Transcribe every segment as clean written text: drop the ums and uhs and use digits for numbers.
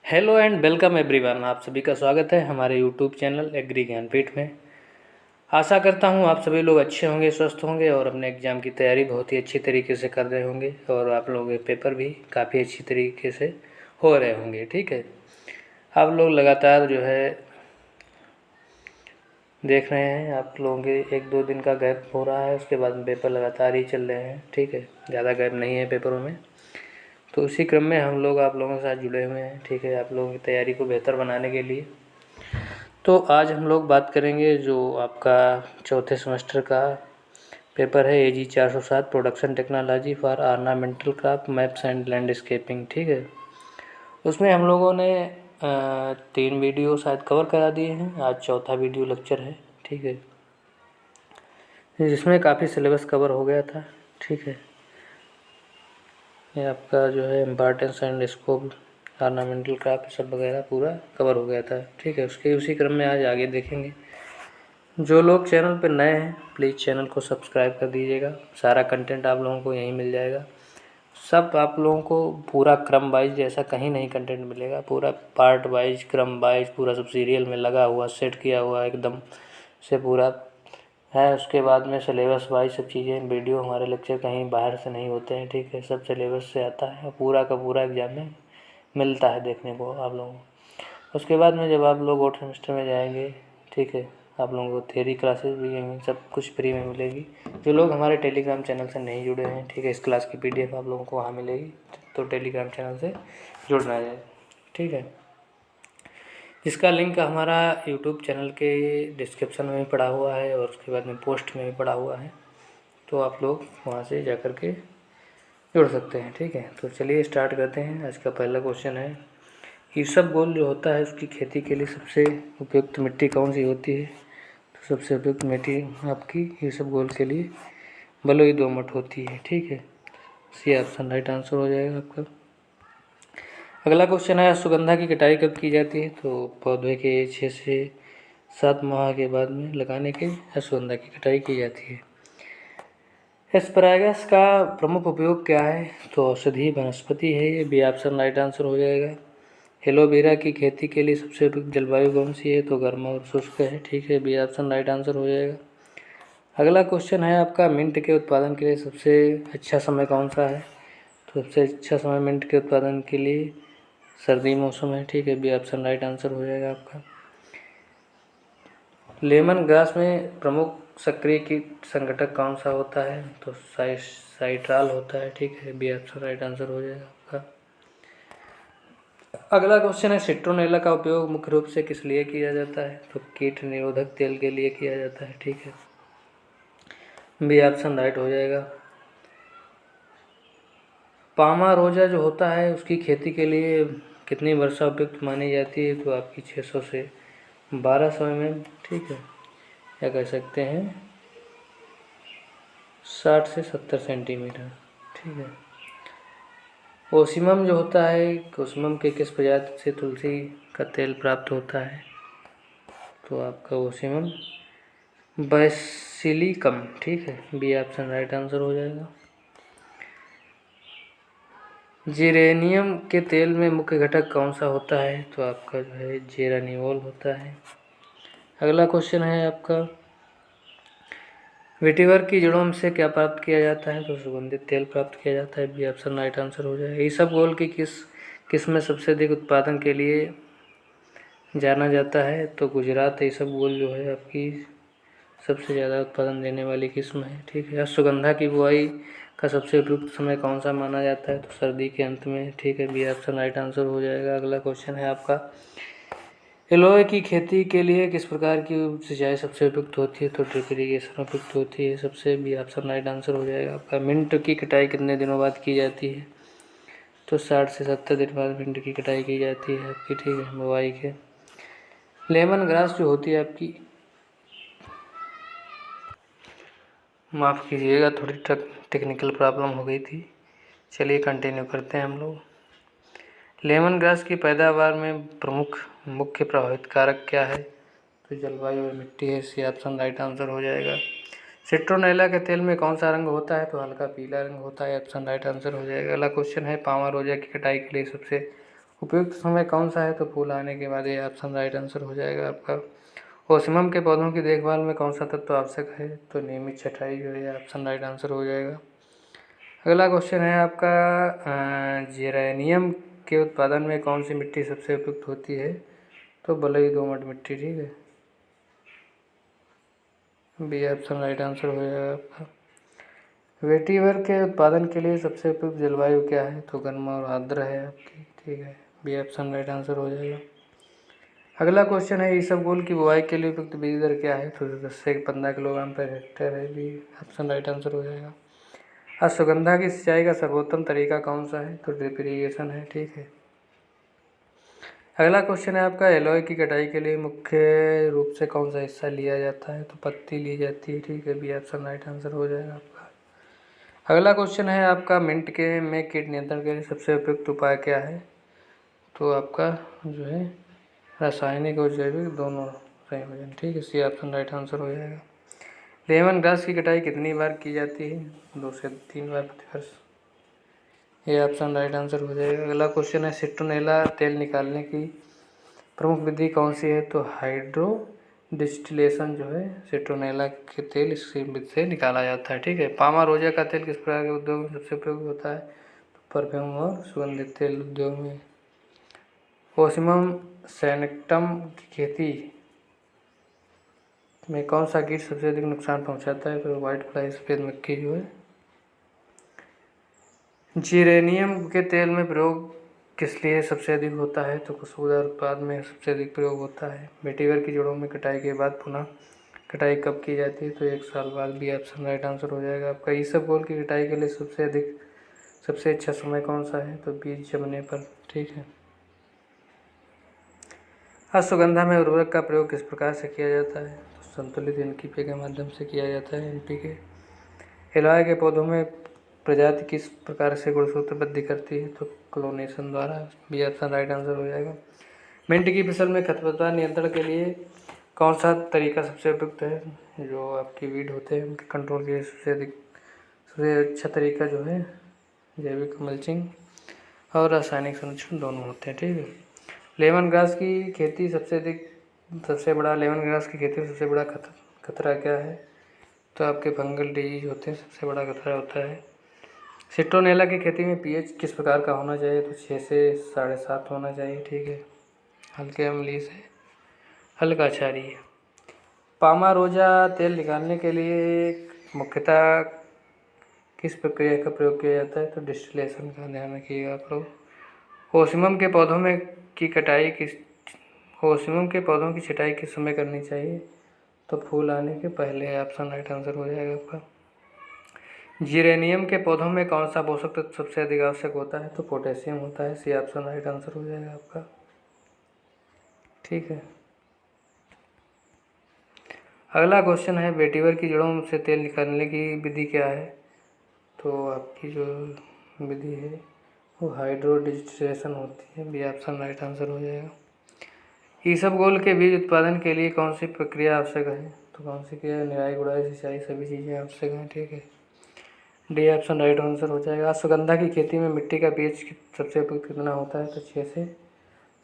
Hello and welcome everyone. आप सभी का स्वागत है हमारे यूट्यूब चैनल एग्री ज्ञानपीठ में। आशा करता हूँ आप सभी लोग अच्छे होंगे, स्वस्थ होंगे और अपने एग्ज़ाम की तैयारी बहुत ही अच्छी तरीके से कर रहे होंगे और आप लोगों के पेपर भी काफ़ी अच्छी तरीके से हो रहे होंगे। ठीक है, आप लोग लगातार जो है देख रहे हैं, आप लोगों के 1-2 दिन का गैप हो रहा है, उसके बाद में पेपर लगातार ही चल रहे हैं। ठीक है, ज़्यादा गैप नहीं है पेपरों में, तो उसी क्रम में हम लोग आप लोगों के साथ जुड़े हुए हैं। ठीक है, आप लोगों की तैयारी को बेहतर बनाने के लिए तो आज हम लोग बात करेंगे जो आपका चौथे सेमेस्टर का पेपर है AG 407 production technology for ornamental craft maps and landscaping. ठीक है, उसमें हम लोगों ने 3 वीडियो शायद कवर करा दिए हैं, आज चौथा वीडियो लेक्चर है। ठीक है, जिसमें काफ़ी सिलेबस कवर हो गया था। ठीक है, ये आपका जो है importance and scope ornamental craft सब वगैरह पूरा कवर हो गया था। ठीक है, उसके उसी क्रम में आज आगे देखेंगे। जो लोग चैनल पर नए हैं प्लीज़ चैनल को सब्सक्राइब कर दीजिएगा, सारा कंटेंट आप लोगों को यहीं मिल जाएगा। सब आप लोगों को पूरा क्रम वाइज ऐसा कहीं नहीं कंटेंट मिलेगा, पूरा पार्ट वाइज क्रम वाइज पूरा सब सीरियल में लगा हुआ सेट किया हुआ एकदम से पूरा है। उसके बाद में सिलेबस वाइज सब चीज़ें वीडियो, हमारे लेक्चर कहीं बाहर से नहीं होते हैं। ठीक है, सब सिलेबस से आता है, पूरा का पूरा एग्जाम में मिलता है देखने को आप लोगों को। उसके बाद में जब आप लोग 4th सेमेस्टर में जाएंगे, ठीक है, आप लोगों को थ्योरी क्लासेस भी यहीं सब कुछ फ्री में मिलेगी। जो लोग हमारे टेलीग्राम चैनल से नहीं जुड़े हैं, ठीक है, इस क्लास की PDF आप लोगों को वहाँ मिलेगी, तो टेलीग्राम चैनल से जुड़ना है। ठीक है, इसका लिंक हमारा यूट्यूब चैनल के डिस्क्रिप्शन में भी पड़ा हुआ है और उसके बाद में पोस्ट में भी पड़ा हुआ है, तो आप लोग वहाँ से जा कर के जुड़ सकते हैं। ठीक है, तो चलिए स्टार्ट करते हैं। आज का पहला क्वेश्चन है, इसबगोल जो होता है उसकी खेती के लिए सबसे उपयुक्त मिट्टी कौन सी होती है? तो सबसे उपयुक्त मिट्टी आपकी इसबगोल के लिए बलुई दोमट होती है। ठीक है, सी ऑप्शन राइट आंसर हो जाएगा आपका। अगला क्वेश्चन है, अश्वगंधा की कटाई कब की जाती है? तो पौधे के 6 से 7 माह के बाद में लगाने के अश्वगंधा की कटाई की जाती है। एस्परागस का प्रमुख उपयोग क्या है? तो औषधीय वनस्पति है, ये भी ऑप्शन राइट आंसर हो जाएगा। एलोवेरा की खेती के लिए सबसे उपयुक्त जलवायु कौन सी है? तो गर्म और शुष्क है। ठीक है, बी ऑप्शन राइट आंसर हो जाएगा। अगला क्वेश्चन है आपका, मिंट के उत्पादन के लिए सबसे अच्छा समय कौन सा है? तो सबसे अच्छा समय मिंट के उत्पादन के लिए सर्दी मौसम है। ठीक है, बी ऑप्शन राइट आंसर हो जाएगा आपका। लेमन ग्रास में प्रमुख सक्रिय कीट संगठक कौन सा होता है? तो साइट्राल होता है। ठीक है, बी ऑप्शन राइट आंसर हो जाएगा आपका। अगला क्वेश्चन है, सिट्रोनेला का उपयोग मुख्य रूप से किस लिए किया जाता है? तो कीट निरोधक तेल के लिए किया जाता है। ठीक है, बी ऑप्शन राइट हो जाएगा। पामा रोजा जो होता है उसकी खेती के लिए कितनी वर्षा उपयुक्त मानी जाती है? तो आपकी 600 से 1200 mm। ठीक है, या कह सकते हैं 60 से 70 सेंटीमीटर। ठीक है, ओसिमम जो होता है, ओसिमम के किस प्रजाति से तुलसी का तेल प्राप्त होता है? तो आपका ओसिमम बैसिलिकम। ठीक है, बी ऑप्शन राइट आंसर हो जाएगा। जेरेनियम के तेल में मुख्य घटक कौन सा होता है? तो आपका जो है जेरानियोल होता है। अगला क्वेश्चन है आपका, वेटिवर की जड़ों से क्या प्राप्त किया जाता है? तो सुगंधित तेल प्राप्त किया जाता है, बी ऑप्शन राइट आंसर हो जाएगा। इसबगोल की किस में सबसे अधिक उत्पादन के लिए जाना जाता है? तो गुजरात इसबगोल जो है आपकी सबसे ज़्यादा उत्पादन देने वाली किस्म है। ठीक है, अश्वगंधा की बुआई का सबसे उपयुक्त समय कौन सा माना जाता है? तो सर्दी के अंत में। ठीक है, बी ऑप्शन राइट आंसर हो जाएगा। अगला क्वेश्चन है आपका, एलोवे की खेती के लिए किस प्रकार की सिंचाई सबसे उपयुक्त होती है? तो ड्रिप इरीगेशन उपयुक्त होती है सबसे, बी ऑप्शन राइट आंसर हो जाएगा आपका। मिंट की कटाई कितने दिनों बाद की जाती है? तो 60 से 70 दिन बाद मिंट की कटाई की जाती है आपकी। ठीक है, बुआई के। लेमन ग्रास जो होती है आपकी, माफ़ कीजिएगा थोड़ी टेक्निकल प्रॉब्लम हो गई थी। चलिए कंटिन्यू करते हैं हम लोग। लेमन ग्रास की पैदावार में प्रमुख मुख्य प्रभावित कारक क्या है? तो जलवायु और मिट्टी है, सी ऑप्शन राइट आंसर हो जाएगा। सिट्रोनेला के तेल में कौन सा रंग होता है? तो हल्का पीला रंग होता है, ऑप्शन राइट आंसर हो जाएगा। अगला क्वेश्चन है, पामा रोजा की कटाई के लिए सबसे उपयुक्त समय कौन सा है, तो फूल आने के बाद, ये ऑप्शन राइट आंसर हो जाएगा आपका। ओसिमम के पौधों की देखभाल में कौन सा तत्व आवश्यक है, तो नियमित छटाई जो है ऑप्शन राइट आंसर हो जाएगा। अगला क्वेश्चन है आपका, जेरेनियम के उत्पादन में कौन सी मिट्टी सबसे उपयुक्त होती है, तो बलुई दोमट मिट्टी, ठीक है, बी ऑप्शन राइट आंसर हो जाएगा आपका। वेटिवर के उत्पादन के लिए सबसे उपयुक्त जलवायु क्या है, तो गर्म और आर्द्र है आपकी, ठीक है, बी ऑप्शन राइट आंसर हो जाएगा। अगला क्वेश्चन है इसबगोल की बुआई के लिए उपयुक्त बीज दर क्या है, तो 10 से 15 किलोग्राम पर हेक्टेयर है, बी ऑप्शन राइट आंसर हो जाएगा। अश्वगंधा की सिंचाई का सर्वोत्तम तरीका कौन सा है, तो ड्रिप इरीगेशन है, ठीक है। अगला क्वेश्चन है आपका, एलॉय की कटाई के लिए मुख्य रूप से कौन सा हिस्सा लिया जाता है, तो पत्ती ली जाती है, ठीक है, बी ऑप्शन राइट आंसर हो जाएगा आपका। अगला क्वेश्चन है आपका, मिंट के में कीट नियंत्रण के लिए सबसे उपयुक्त उपाय क्या है, तो आपका जो है रासायनिक और जैविक दोनों संयोजन, ठीक है, सी ऑप्शन राइट आंसर हो जाएगा। लेमन ग्रास की कटाई कितनी बार की जाती है, 2 से 3 बार प्रति वर्ष, ये ऑप्शन राइट आंसर हो जाएगा। अगला क्वेश्चन है, सिट्रोनेला तेल निकालने की प्रमुख विधि कौन सी है, तो हाइड्रो डिस्टिलेशन जो है सिट्रोनेला के तेल इसी विधि से निकाला जाता है, ठीक है। पामा रोजा का तेल किस प्रकार के उद्योग में सबसे उपयोगी होता है, तो परफ्यूम और सुगंधित तेल उद्योग में। ओसिमम सैटिनम की खेती में कौन सा कीट सबसे अधिक नुकसान पहुंचाता है, तो व्हाइट फ्लाई सफेद मक्खी जो है। जीरेनियम के तेल में प्रयोग किस लिए सबसे अधिक होता है, तो खुशबूदार उत्पाद में सबसे अधिक प्रयोग होता है। वेटिवर की जड़ों में कटाई के बाद पुनः कटाई कब की जाती है, तो 1 साल बाद, बी ऑप्शन राइट आंसर हो जाएगा आपका। इसबगोल की कटाई के लिए सबसे अच्छा समय कौन सा है, तो बीज जमने पर, ठीक है। अश्वगंधा में उर्वरक का प्रयोग किस प्रकार से किया जाता है, तो संतुलित एनपीके के माध्यम से किया जाता है, एनपीके। एलॉय के पौधों में प्रजाति किस प्रकार से गुणसूत्र वृद्धि करती है, तो क्लोनेशन द्वारा, बी ऑप्शन राइट आंसर हो जाएगा। मिंट की फसल में खरपतवार नियंत्रण के लिए कौन सा तरीका सबसे उपयुक्त है, जो आपकी वीड होते हैं उनके कंट्रोल के लिए सबसे अच्छा तरीका जो है जैविक मल्चिंग और रासायनिक संरक्षण दोनों होते हैं, ठीक है। लेमन ग्रास की खेती सबसे बड़ा लेमन ग्रास की खेती में सबसे बड़ा खतरा क्या है, तो आपके फंगल डिजीज होते हैं, सबसे बड़ा खतरा होता है। सिट्रोनेला की खेती में पीएच किस प्रकार का होना चाहिए, तो 6 से 7.5 होना चाहिए, ठीक है, हल्के अम्लीय से हल्का क्षारीय। पामा रोजा तेल निकालने के लिए मुख्यतः किस प्रक्रिया का प्रयोग किया जाता है, तो डिस्टिलेशन का ध्यान रखिएगा आप लोग। ओसिमम के पौधों की छटाई किस समय करनी चाहिए, तो फूल आने के पहले, ऑप्शन राइट आंसर हो जाएगा आपका। जीरेनियम के पौधों में कौन सा पोषक तत्व सबसे अधिक आवश्यक होता है, तो पोटेशियम होता है, सी ऑप्शन राइट आंसर हो जाएगा आपका, ठीक है। अगला क्वेश्चन है, वेटिवर की जड़ों से तेल निकालने की विधि क्या है, तो आपकी जो विधि है वो हाइड्रो डिस्टिलेशन होती है, बी ऑप्शन राइट आंसर हो जाएगा। इसबगोल के बीज उत्पादन के लिए कौन सी प्रक्रिया आवश्यक है, तो कौन सी क्रिया, निराई गुड़ाई सिंचाई सभी चीज़ें आवश्यक हैं, ठीक है, डी ऑप्शन राइट आंसर हो जाएगा। अश्वगंधा की खेती में मिट्टी का पीएच सबसे उपयुक्त कितना होता है, तो 6 से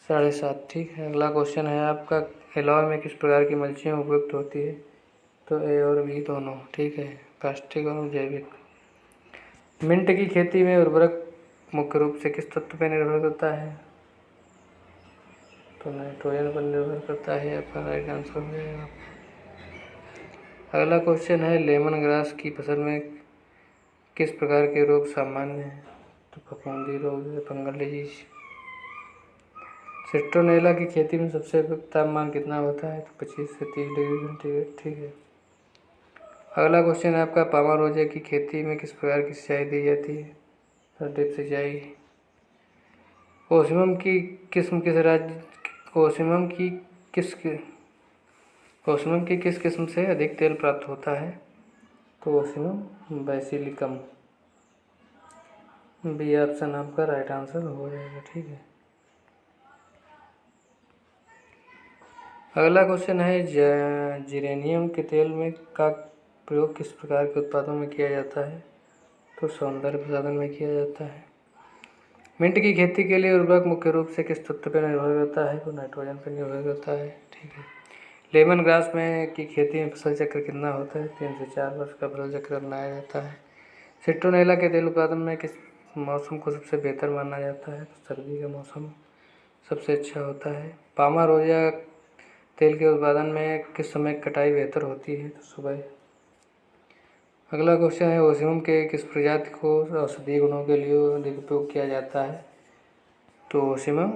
7.5, ठीक है। अगला क्वेश्चन है आपका, एलॉय में किस प्रकार की मल्चिंग उपयुक्त होती है, तो ए और बी दोनों, ठीक है, प्लास्टिक और जैविक। मिंट की खेती में उर्वरक मुख्य रूप से किस तत्व पर निर्भर करता है, तो नाइट्रोजन पर निर्भर करता है, आपका राइट आंसर हो जाएगा। अगला क्वेश्चन है, लेमन ग्रास की फसल में किस प्रकार के रोग सामान्य हैं, तो फफूंदी रोग है, फंगल डिजीज। सिट्रोनेला की खेती में सबसे उपयुक्त तापमान कितना होता है, तो 25 से 30 डिग्री सेंटीग्रेड, ठीक है। अगला क्वेश्चन है आपका, पामा रोजे की खेती में किस प्रकार की सिंचाई दी जाती है, तो ड्रिप सिंचाई। ओसिमम की किस्म किस किस्म से अधिक तेल प्राप्त होता है, तो ओसिमम बैसिलिकम, बी ऑप्शन आपका राइट आंसर हो जाएगा, ठीक है। अगला क्वेश्चन है, जीरेनियम के तेल में का प्रयोग किस प्रकार के उत्पादों में किया जाता है, तो सौंदर्य प्रसाधन में किया जाता है। मिंट की खेती के लिए उर्वरक मुख्य रूप से किस तत्व पर निर्भर करता है? तो नाइट्रोजन पर निर्भर करता है। ठीक है। लेमन ग्रास में की खेती में फसल चक्र कितना होता है? 3 से 4 वर्ष का फसल चक्र अपनाया जाता है। सिट्रोनेला के तेल उत्पादन में किस मौसम को सबसे बेहतर माना जाता है? तो सर्दी का मौसम सबसे अच्छा होता है। पामा रोया तेल के उत्पादन में किस समय कटाई बेहतर होती है? तो सुबह। अगला क्वेश्चन है, ओसियम के किस प्रजाति को औषधीय गुणों के लिए अधिक उपयोग किया जाता है? तो ओसियम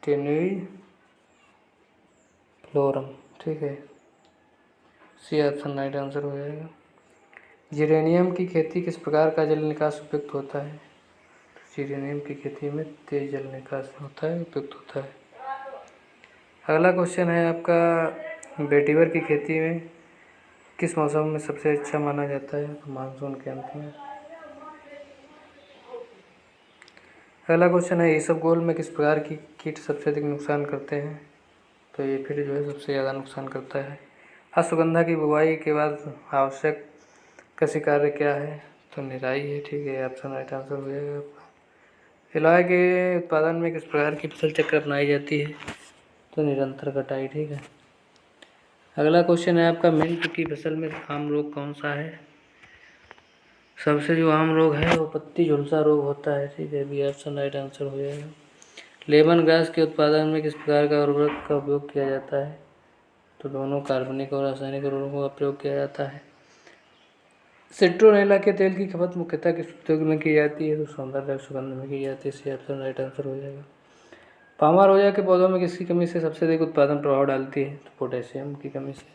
टेनुई फ्लोरम। ठीक है, सी ऑप्शन राइट आंसर हो जाएगा। जिरेनियम की खेती किस प्रकार का जल निकास उपयुक्त होता है? जिरेनियम की खेती में तेज जल निकास होता है, उपयुक्त होता है। अगला क्वेश्चन है आपका, वेटिवर की खेती में किस मौसम में सबसे अच्छा माना जाता है? तो मानसून के अंत में। अगला क्वेश्चन है, इसबगोल में किस प्रकार की कीट सबसे अधिक नुकसान करते हैं? तो ये फिर जो है सबसे ज़्यादा नुकसान करता है। अश्वगंधा की बुवाई के बाद आवश्यक कृषि कार्य क्या है? तो निराई है। ठीक है, ऑप्शन राइट आंसर हो जाएगा आपका। इलाय के उत्पादन में किस प्रकार की फसल चक्र अपनाई जाती है? तो निरंतर कटाई। ठीक है। अगला क्वेश्चन है आपका, मिंट की फसल में आम रोग कौन सा है? सबसे जो आम रोग है वो पत्ती झुलसा रोग होता है। ठीक है, बी ऑप्शन राइट आंसर हो जाएगा। लेमन ग्रास के उत्पादन में किस प्रकार का उर्वरक का उपयोग किया जाता है? तो दोनों कार्बनिक और रासायनिक उर्वरकों का प्रयोग किया जाता है। सिट्रोनेला के तेल की खपत मुख्यतः किस उद्योग में की जाती है? तो सौंदर्य सुगंध में की जाती है। सी ऑप्शन राइट आंसर हो जाएगा। पामा रोया के पौधों में किसकी कमी से सबसे अधिक उत्पादन प्रभाव डालती है? तो पोटेशियम की कमी से।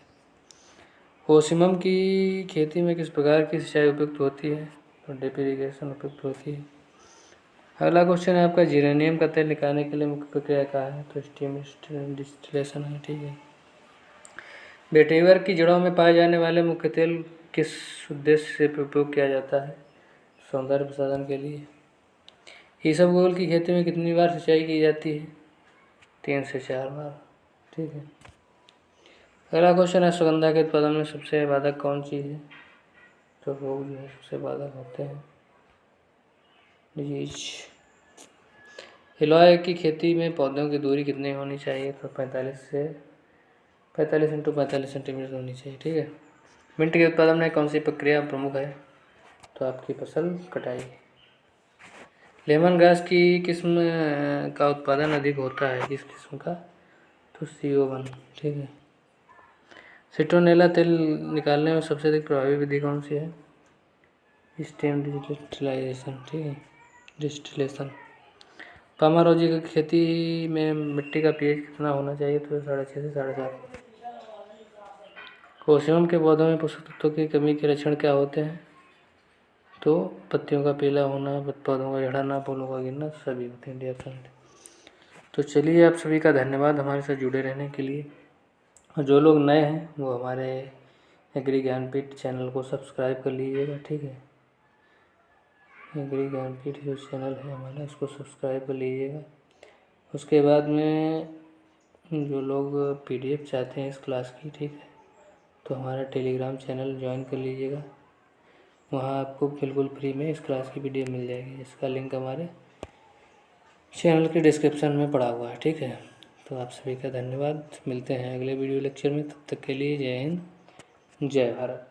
ओसिमम की खेती में किस प्रकार की सिंचाई उपयुक्त होती है? तो ड्रिप इरिगेशन उपयुक्त होती है। अगला क्वेश्चन है आपका, जिरेनियम का तेल निकालने के लिए मुख्य प्रक्रिया क्या है? तो स्टीम डिस्टिलेशन है। ठीक है। वेटिवर की जड़ों में पाए जाने वाले मुख्य तेल किस उद्देश्य से उपयोग किया जाता है? सौंदर्य प्रसाधन के लिए। इसबगोल की खेती में कितनी बार सिंचाई की जाती है? 3 से 4 बार। ठीक है। अगला क्वेश्चन है, सुगंधा के उत्पादन में सबसे बाधक कौन चीज़ है? तो रोग जो है सबसे बाधक होते हैं, डिजीज। हिलॉय की खेती में पौधों की दूरी कितनी होनी चाहिए? तो 45 से 45 × 45 सेंटीमीटर होनी चाहिए। ठीक है। मिंट के उत्पादन में कौन सी प्रक्रिया प्रमुख है? तो आपकी फसल कटाई। लेमन ग्रास की किस्म का उत्पादन अधिक होता है, किस किस्म का? तो CO1। ठीक है। सिट्रोनेला तेल निकालने में सबसे अधिक प्रभावी विधि कौन सी है? स्टेम डिस्टिलाइजेशन। ठीक है, डिस्टिलेशन। पामारोजी की खेती में मिट्टी का पीएच कितना होना चाहिए? तो 6.5 से 7.5। ओसियम के पौधों में पोषक तत्वों की कमी के लक्षण क्या होते हैं? तो पत्तियों का पीला होना, पौधों का झड़ना, फूलों का गिरना, सभी होते हैं। तो चलिए, आप सभी का धन्यवाद हमारे साथ जुड़े रहने के लिए। और जो लोग नए हैं वो हमारे एग्री ज्ञानपीठ चैनल को सब्सक्राइब कर लीजिएगा। ठीक है, एग्री ज्ञानपीठ जो चैनल है हमारा, उसको सब्सक्राइब कर लीजिएगा। उसके बाद में जो लोग PDF चाहते हैं इस क्लास की, ठीक है, तो हमारा टेलीग्राम चैनल ज्वाइन कर लीजिएगा। वहाँ आपको बिल्कुल फ्री में इस क्लास की PDF मिल जाएगी। इसका लिंक हमारे चैनल के डिस्क्रिप्शन में पड़ा हुआ है। ठीक है, तो आप सभी का धन्यवाद। मिलते हैं अगले वीडियो लेक्चर में, तब तक के लिए जय हिंद, जय भारत।